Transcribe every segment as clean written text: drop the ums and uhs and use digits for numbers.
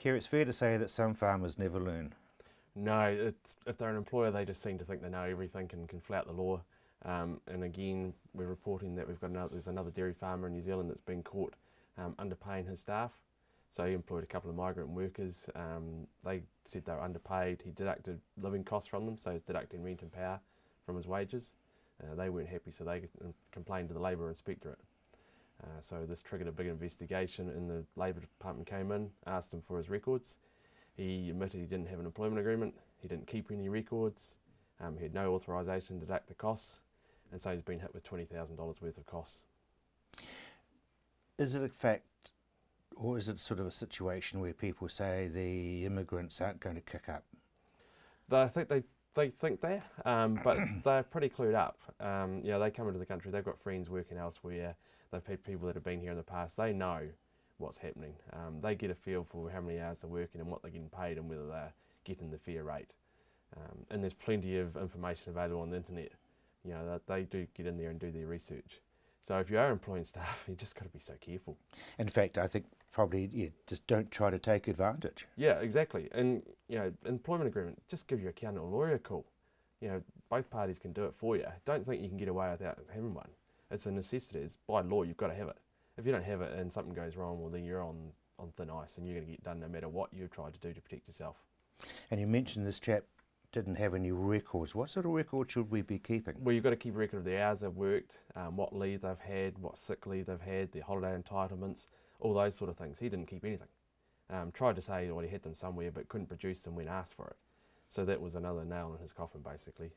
Kerry, it's fair to say that some farmers never learn. No, if they're an employer, they just seem to think they know everything and can flout the law. And again, we're reporting that there's another dairy farmer in New Zealand that's been caught underpaying his staff. So he employed a couple of migrant workers. They said they were underpaid. He deducted living costs from them, so he's deducting rent and power from his wages. They weren't happy, so they complained to the Labour Inspectorate. So this triggered a big investigation, and the Labour Department came in, asked him for his records. He admitted he didn't have an employment agreement, he didn't keep any records, he had no authorisation to deduct the costs, and so he's been hit with $20,000 worth of costs. Is it a fact, or is it sort of a situation where people say the immigrants aren't going to kick up? I think they think that, but they're pretty clued up. They come into the country, they've got friends working elsewhere, they've had people that have been here in the past, they know what's happening. They get a feel for how many hours they're working and what they're getting paid and whether they're getting the fair rate. And there's plenty of information available on the internet. They do get in there and do their research. So if you are employing staff, you just got to be so careful. In fact, I think probably just don't try to take advantage. Yeah, exactly. And employment agreement, just give your accountant or lawyer a call. Both parties can do it for you. Don't think you can get away without having one. It's a necessity. It's by law, you've got to have it. If you don't have it and something goes wrong, well then you're on thin ice and you're going to get done no matter what you've tried to do to protect yourself. And you mentioned this chap didn't have any records. What sort of records should we be keeping? Well, you've got to keep a record of the hours they've worked, what leave they've had, what sick leave they've had, their holiday entitlements, all those sort of things. He didn't keep anything. Tried to say he had them somewhere but couldn't produce them when asked for it. So that was another nail in his coffin basically.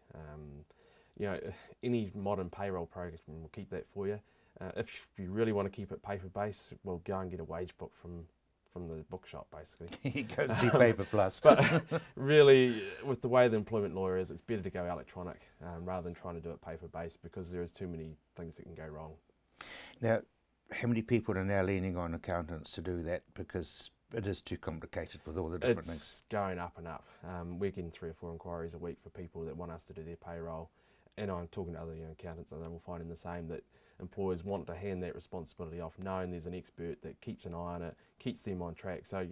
Any modern payroll program will keep that for you. If you really want to keep it paper-based, well, go and get a wage book from the bookshop, basically. You go to see Paper Plus. But really, with the way the employment law is, it's better to go electronic rather than trying to do it paper-based because there is too many things that can go wrong. Now, how many people are now leaning on accountants to do that because it is too complicated with all the different things? It's going up and up. We're getting 3 or 4 inquiries a week for people that want us to do their payroll. And I'm talking to other accountants and they will finding the same, that employers want to hand that responsibility off, knowing there's an expert that keeps an eye on it, keeps them on track. So,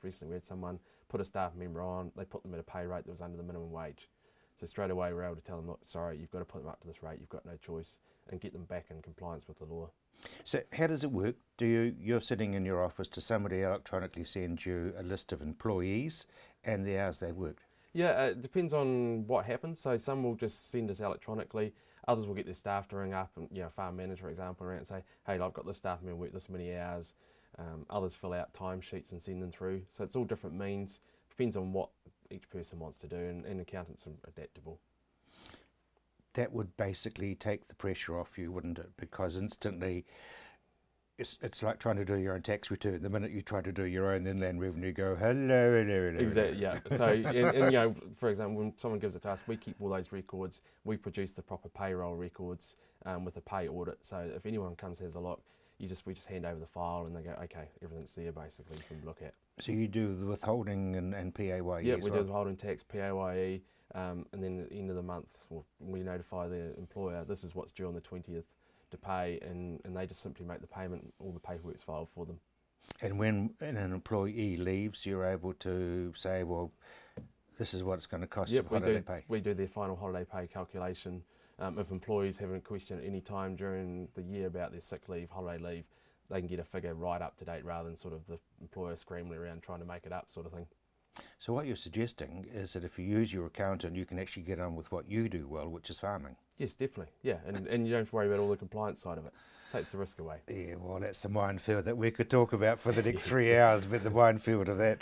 recently we had someone put a staff member on, they put them at a pay rate that was under the minimum wage. So straight away we're able to tell them, look, sorry, you've got to put them up to this rate, you've got no choice, and get them back in compliance with the law. So how does it work? You're sitting in your office, does somebody electronically send you a list of employees and the hours they've worked? Yeah, it depends on what happens. So some will just send us electronically, others will get their staff to ring up, and farm manager, for example, around and say, hey, I've got this staff member work this many hours. Others fill out timesheets and send them through. So it's all different means. Depends on what each person wants to do, and accountants are adaptable. That would basically take the pressure off you, wouldn't it? Because instantly, it's like trying to do your own tax return. The minute you try to do your own, then Land Revenue go, hello. Exactly, yeah. So, and for example, when someone gives it to us, we keep all those records. We produce the proper payroll records with a pay audit. So if anyone comes and has a look, we just hand over the file and they go, okay, everything's there basically for them to look at. So you do the withholding and PAYE? Yeah, we do the withholding tax, PAYE, and then at the end of the month, we notify the employer, this is what's due on the 20th to pay, and they just simply make the payment, all the paperwork's filed for them. And when an employee leaves, you're able to say, well, this is what it's going to cost you for holiday pay? We do their final holiday pay calculation. If employees have a question at any time during the year about their sick leave, holiday leave, they can get a figure right up to date rather than sort of the employer scrambling around trying to make it up sort of thing. So what you're suggesting is that if you use your accountant, you can actually get on with what you do well, which is farming. Yes, definitely, yeah, and you don't have to worry about all the compliance side of it. Takes the risk away. Yeah, well, that's the minefield that we could talk about for the next 3 hours, but the minefield of that.